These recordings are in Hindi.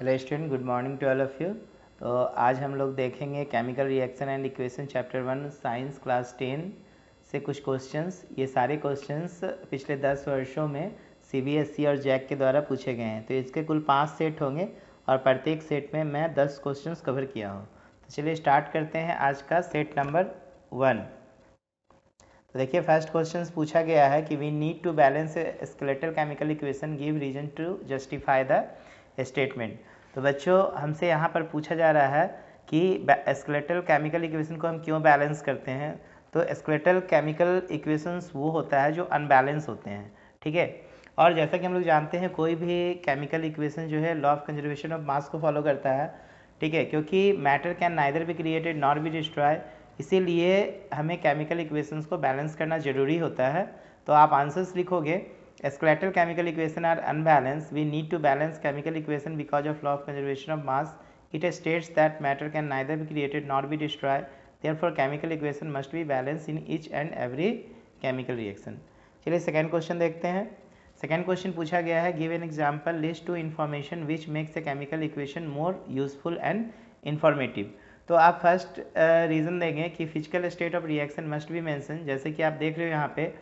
Hello student, good morning to all of you. तो आज हम लोग देखेंगे chemical reaction and equation chapter 1 science class 10 से कुछ क्वेश्चंस। ये सारे क्वेश्चंस पिछले 10 वर्षों में सीबीएसई और जैक के द्वारा पूछे गए हैं। तो इसके कुल 5 सेट होंगे और प्रत्येक सेट में मैं 10 क्वेश्चंस कवर किया हूँ। तो चलिए स्टार्ट करते हैं आज का सेट नंबर 1। तो देखिए, फर्स्ट क्वेश्चन पूछा गया है कि we need to balance skeletal chemical equation, give reason to justify the statement. तो बच्चों, हमसे यहाँ पर पूछा जा रहा है कि स्केलेटल केमिकल इक्वेशन को हम क्यों बैलेंस करते हैं। तो स्केलेटल केमिकल इक्वेशंस वो होता है जो अनबैलेंस होते हैं, ठीक है। और जैसा कि हम लोग जानते हैं, कोई भी केमिकल इक्वेशन जो है law of conservation of mass को फॉलो करता है, ठीक है, क्योंकि matter can neither be created nor be destroy. इसीलिए हमें केमिकल इक्वेशंस को बैलेंस करना ज़रूरी होता है। तो आप आंसर्स लिखोगे, skeletal chemical equation are unbalanced. We need to balance chemical equation because of law of conservation of mass. It states that matter can neither be created nor be destroyed. Therefore, chemical equation must be balanced in each and every chemical reaction. चलिए सेकेंड क्वेश्चन देखते हैं। सेकेंड क्वेश्चन पूछा गया है, give an example, list two information which makes a chemical equation more useful and informative. तो आप फर्स्ट रीज़न देंगे कि physical state of reaction must be mention. जैसे कि आप देख रहे हो यहाँ पे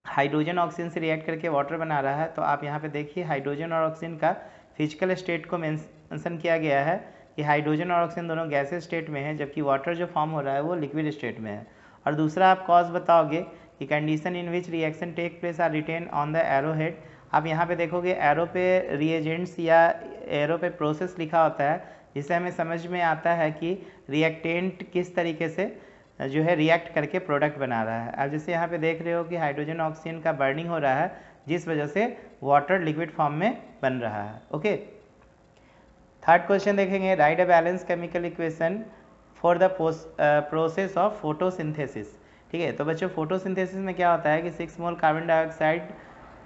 हाइड्रोजन ऑक्सीजन से रिएक्ट करके वाटर बना रहा है। तो आप यहाँ पे देखिए हाइड्रोजन और ऑक्सीजन का फिजिकल स्टेट को मेंशन किया गया है कि हाइड्रोजन और ऑक्सीजन दोनों गैसेज स्टेट में है, जबकि वाटर जो फॉर्म हो रहा है वो लिक्विड स्टेट में है। और दूसरा आप कॉज बताओगे कि condition in which reaction take place are written on the arrow head. आप यहाँ पे देखोगे एरो पे रिएजेंट्स या एरो पे प्रोसेस लिखा होता है, जिससे हमें समझ में आता है कि रिएक्टेंट किस तरीके से जो है रिएक्ट करके प्रोडक्ट बना रहा है। अब जैसे यहाँ पे देख रहे हो कि हाइड्रोजन ऑक्सीजन का बर्निंग हो रहा है, जिस वजह से वाटर लिक्विड फॉर्म में बन रहा है। ओके, थर्ड क्वेश्चन देखेंगे, right a balance chemical equation for the process of photosynthesis. ठीक है, तो बच्चों फोटोसिंथेसिस में क्या होता है कि 6 मोल कार्बन डाइऑक्साइड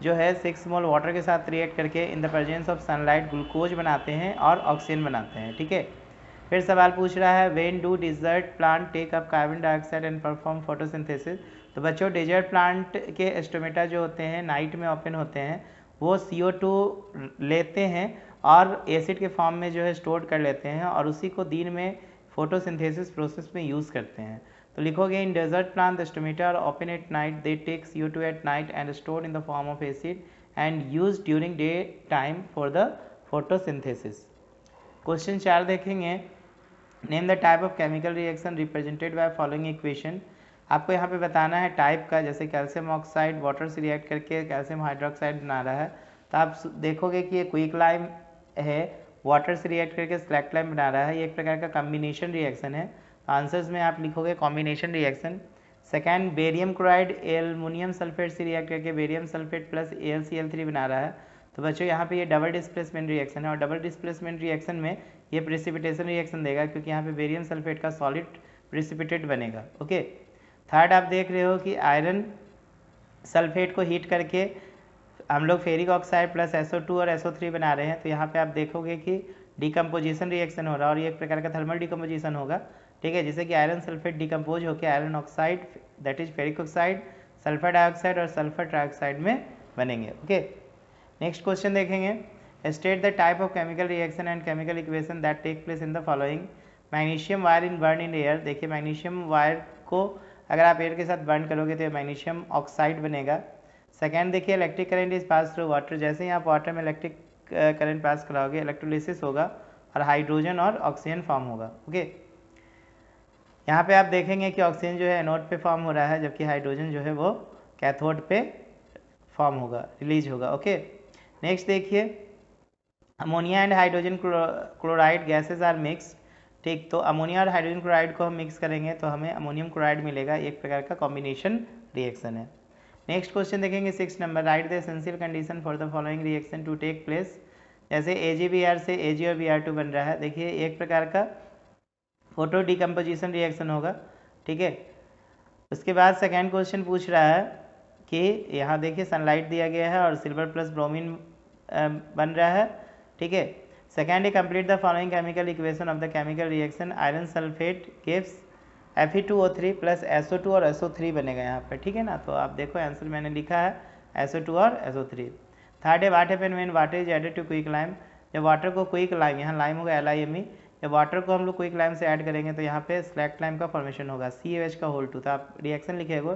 जो है 6 मोल वाटर के साथ रिएक्ट करके in the presence of sunlight glucose बनाते हैं और ऑक्सीजन बनाते हैं, ठीक है। फिर सवाल पूछ रहा है, when do desert plant take up carbon dioxide and perform photosynthesis. तो बच्चों डेजर्ट प्लांट के स्टोमेटा जो होते हैं नाइट में ओपन होते हैं, वो CO2 लेते हैं और एसिड के फॉर्म में जो है स्टोर कर लेते हैं और उसी को दिन में फोटोसिंथेसिस प्रोसेस में यूज़ करते हैं। तो लिखोगे, in desert plant the stomata are open at night, they take CO2 at night and store in the form of acid and use during day time for the photosynthesis. Question 4 देखेंगे, name the type of chemical reaction represented by following equation. आपको यहाँ पे बताना है टाइप का, जैसे कैल्शियम ऑक्साइड वाटर से रिएक्ट करके कैल्शियम हाइड्रोक्साइड बना रहा है। तो आप देखोगे कि ये क्विक लाइम है, वाटर से रिएक्ट करके स्लैक्ट लाइम बना रहा है। ये एक प्रकार का कॉम्बिनेशन रिएक्शन है। आंसर्स में आप लिखोगे combination reaction. Second, barium chloride aluminium sulphate से रिएक्ट करके बेरियम सल्फेट प्लस AlCl3 बना रहा है। तो बच्चों यहाँ पे ये डबल डिस्प्लेसमेंट रिएक्शन है और डबल डिस्प्लेसमेंट रिएक्शन में ये प्रेसिपिटेशन रिएक्शन देगा, क्योंकि यहाँ पे बेरियम सल्फेट का सॉलिड प्रेसिपिटेट बनेगा। ओके, थर्ड आप देख रहे हो कि आयरन सल्फेट को हीट करके हम लोग फेरिक ऑक्साइड प्लस SO2 और SO3 बना रहे हैं। तो यहाँ पे आप देखोगे कि डिकम्पोजिशन रिएक्शन हो रहा है और ये एक प्रकार का थर्मल डिकम्पोजिशन होगा, ठीक है, जिससे कि आयरन सल्फेट डिकम्पोज होकर iron oxide that is ferric oxide, sulphur dioxide और सल्फर ट्राइऑक्साइड में बनेंगे। ओके, नेक्स्ट क्वेश्चन देखेंगे, state the type of chemical reaction and chemical equation that take place in the following. Magnesium wire in burn in air. देखिए मैग्नीशियम वायर को अगर आप एयर के साथ बर्न करोगे तो मैग्नीशियम ऑक्साइड बनेगा। सेकेंड देखिए, electric current is pass through water. जैसे ही आप वाटर में इलेक्ट्रिक करंट पास कराओगे, इलेक्ट्रोलिसिस होगा और हाइड्रोजन और ऑक्सीजन फॉर्म होगा। ओके, यहाँ पे आप देखेंगे कि ऑक्सीजन जो है एनोड पे फॉर्म हो रहा है, जबकि हाइड्रोजन जो है वो कैथोड पे फॉर्म होगा, रिलीज होगा। ओके, नेक्स्ट देखिए, ammonia and hydrogen chloride gases are mix. ठीक, तो अमोनिया और हाइड्रोजन क्लोराइड को हम मिक्स करेंगे तो हमें अमोनियम क्लोराइड मिलेगा। एक प्रकार का कॉम्बिनेशन रिएक्शन है। नेक्स्ट क्वेश्चन देखेंगे 6 नंबर, right the essential condition for the following reaction to take place. जैसे AgBr से Ag और Br2 बन रहा है। देखिए एक प्रकार का फोटो डिकम्पोजिशन रिएक्शन होगा, ठीक है। उसके बाद सेकेंड क्वेश्चन पूछ रहा है कि यहाँ देखिए सनलाइट दिया गया है और सिल्वर प्लस ब्रोमीन बन रहा है, ठीक है। सेकेंड है, complete the following chemical equation of the chemical reaction. Iron sulphate gives Fe2O3 plus SO2 और SO3 बनेगा यहाँ पर, ठीक है ना। तो आप देखो आंसर मैंने लिखा है SO2 और SO3। थर्ड है, what happen when water is added to quick lime. जब वाटर को क्विक लाइम, यहाँ लाइम होगा LIME, जब वाटर को हम लोग क्विक लाइम से ऐड करेंगे तो यहाँ पे स्लैक्ट लाइम का फॉर्मेशन होगा CaOH का होल 2, तो आप रिएक्शन लिखेगा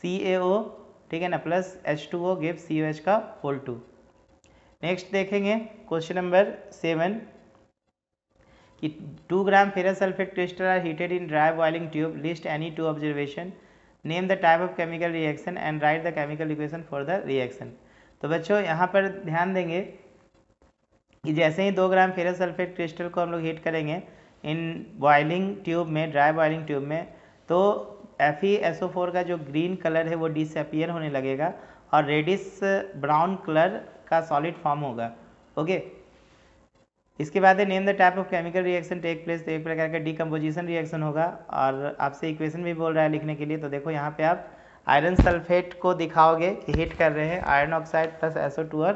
CaO, ठीक है ना, प्लस H2O गिव CaOH का होल 2। नेक्स्ट देखेंगे क्वेश्चन नंबर 7 कि 2 gram ferrous sulphate crystal are heated in dry boiling tube, list any 2 observation, name the type of chemical reaction and write the chemical equation for the reaction. तो बच्चों यहाँ पर ध्यान देंगे कि जैसे ही 2 ग्राम फेरस सल्फेट क्रिस्टल को हम लोग हीट करेंगे इन बॉइलिंग ट्यूब में, ड्राई बॉइलिंग ट्यूब में, तो FeSO4 का जो ग्रीन कलर है वो डिसअपियर होने लगेगा और रेडिश ब्राउन कलर का सॉलिड फॉर्म होगा। ओके, इसके बाद है name the type of chemical reaction take place, तो एक प्रकार का डीकम्पोजिशन रिएक्शन होगा और आपसे इक्वेशन भी बोल रहा है लिखने के लिए। तो देखो यहाँ पे आप आयरन सल्फेट को दिखाओगे कि हीट कर रहे हैं, आयरन ऑक्साइड प्लस SO2 और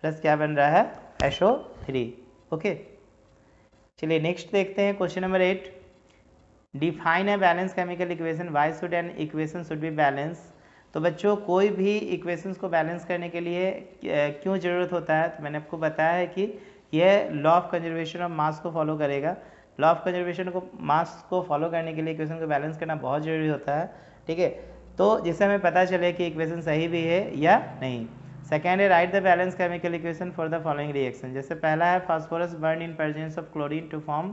प्लस क्या बन रहा है HO3। ओके, चलिए नेक्स्ट देखते हैं question number 8, define a balance chemical equation, why should an equation should be balance. तो बच्चों कोई भी इक्वेशंस को बैलेंस करने के लिए क्यों ज़रूरत होता है, तो मैंने आपको बताया है कि यह law of conservation of mass को फॉलो करेगा। लॉ ऑफ कंजर्वेशन को मास को फॉलो करने के लिए इक्वेशन को बैलेंस करना बहुत ज़रूरी होता है, ठीक है, तो जिससे हमें पता चले कि इक्वेशन सही भी है या नहीं। सेकेंड है write the balance chemical equation for the following reaction. जैसे पहला है phosphorus burn in presence of chlorine to form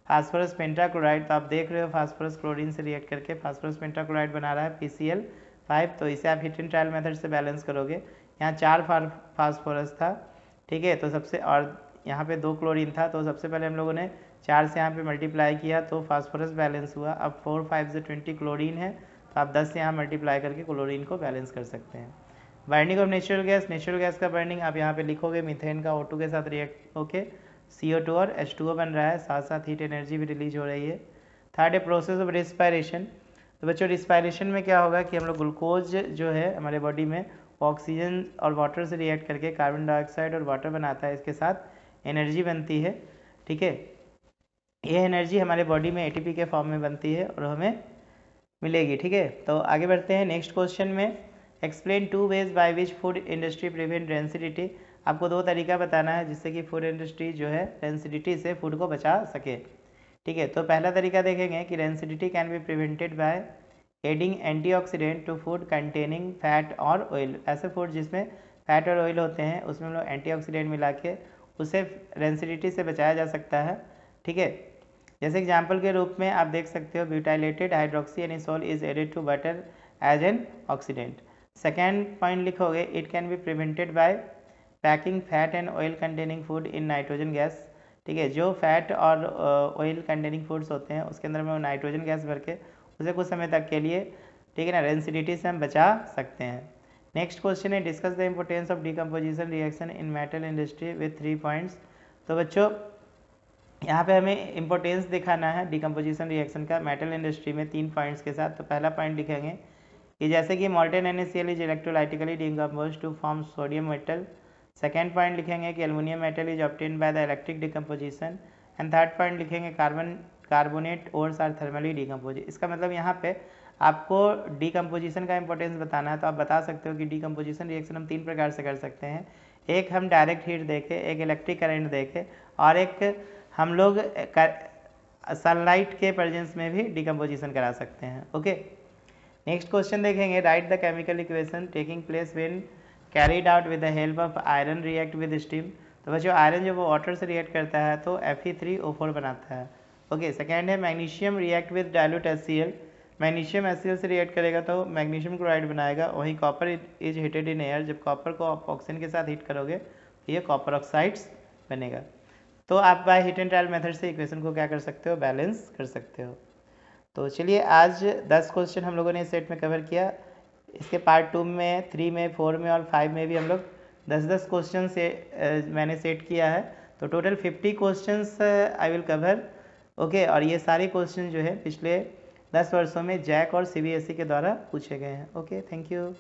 phosphorus pentachloride, तो आप देख रहे हो फास्फोरस क्लोरीन से रिएक्ट करके फास्फोरस पेंटाक्लोराइड बना रहा है PCl5, तो इसे आप हिट एंड ट्रायल मेथड से बैलेंस करोगे। यहाँ 4 फास्फोरस था, ठीक है, तो सबसे, और यहाँ पे 2 क्लोरीन था, तो सबसे पहले हम लोगों ने 4 से यहाँ पे मल्टीप्लाई किया तो फास्फोरस बैलेंस हुआ। अब 4 5 से 20 क्लोरीन है, तो आप 10 से यहाँ मल्टीप्लाई करके क्लोरीन को बैलेंस कर सकते हैं। बर्निंग ऑफ नेचुरल गैस का बर्निंग आप यहाँ पे लिखोगे मीथेन का O2 के साथ रिएक्ट होके CO2 और H2O बन रहा है, साथ साथ हीट एनर्जी भी रिलीज हो रही है। थर्ड है प्रोसेस ऑफ रिस्पायरेशन। तो बच्चों रिस्पायरेशन में क्या होगा कि हम लोग ग्लूकोज जो है हमारे बॉडी में ऑक्सीजन और वाटर से रिएक्ट करके कार्बन डाइऑक्साइड और वाटर बनाता है, इसके साथ एनर्जी बनती है, ठीक है, ये एनर्जी हमारे बॉडी में ATP के फॉर्म में बनती है और हमें मिलेगी, ठीक है। तो आगे बढ़ते हैं नेक्स्ट क्वेश्चन में, explain 2 veg by which food industry prevent rancidity. आपको 2 तरीका बताना है जिससे कि फूड इंडस्ट्री जो है रेंसिडिटी से फूड को बचा सके, ठीक है। तो पहला तरीका देखेंगे कि rancidity can be prevented by adding antioxidant to food containing fat और ऑयल। ऐसे फूड जिसमें फैट और ऑयल होते हैं उसमें हम लोग एंटीऑक्सीडेंट मिला के उसे रेंसिडिटी से बचाया जा सकता है, ठीक है। जैसे एग्जाम्पल के रूप में आप देख सकते हो butylated hydroxy anisole is added to butter as an oxidant. Second point लिखोगे it can be prevented by packing fat and oil containing food in nitrogen gas, ठीक है। जो फैट और ऑयल कंटेनिंग फूड्स होते हैं उसके अंदर में नाइट्रोजन गैस भर के उसे कुछ समय तक के लिए, ठीक है ना, रेंसिडिटी से हम बचा सकते हैं। नेक्स्ट क्वेश्चन है discuss the importance of decomposition reaction in metal industry with 3 points. तो बच्चों यहाँ पे हमें इम्पोर्टेंस दिखाना है डिकम्पोजिशन रिएक्शन का मेटल इंडस्ट्री में 3 पॉइंट्स के साथ। तो पहला पॉइंट लिखेंगे कि जैसे कि molten NaCl is electrolytically decompose to form sodium metal. Second point लिखेंगे कि aluminium metal is obtain by the electric decomposition. And third point लिखेंगे carbonate ores are thermally decompose. इसका मतलब यहाँ पे आपको डिकम्पोजिशन का इंपॉर्टेंस बताना है, तो आप बता सकते हो कि डिकम्पोजिशन रिएक्शन हम 3 प्रकार से कर सकते हैं। एक हम डायरेक्ट हीट देखें, एक इलेक्ट्रिक करंट देखें और एक हम लोग सनलाइट के प्रेजेंस में भी डिकम्पोजिशन करा सकते हैं। ओके, नेक्स्ट क्वेश्चन देखेंगे right the chemical equation taking place when carried out with the help of iron react with steam. तो बच्चों आयरन जब वो वाटर से रिएक्ट करता है तो Fe3O4 बनाता है। ओके, सेकेंड है magnesium react with dilute HCl। Magnesium HCl से रिएक्ट करेगा तो मैग्नीशियम क्लोराइड बनाएगा। वहीं copper is heated in air, जब कॉपर को आप ऑक्सीजन के साथ हीट करोगे तो ये कॉपर ऑक्साइड्स बनेगा। तो आप by hit and trial method से इक्वेशन को क्या कर सकते हो, बैलेंस कर सकते हो। तो चलिए आज 10 क्वेश्चन हम लोगों ने इस सेट में कवर किया। इसके पार्ट 2 में, 3 में, 4 में और 5 में भी हम लोग 10-10 क्वेश्चन से मैंने सेट किया है। तो total 50 questions I will cover. Okay, और ये सारे क्वेश्चन जो है पिछले 10 वर्षों में जैक और CBSE के द्वारा पूछे गए हैं। Okay, thank you.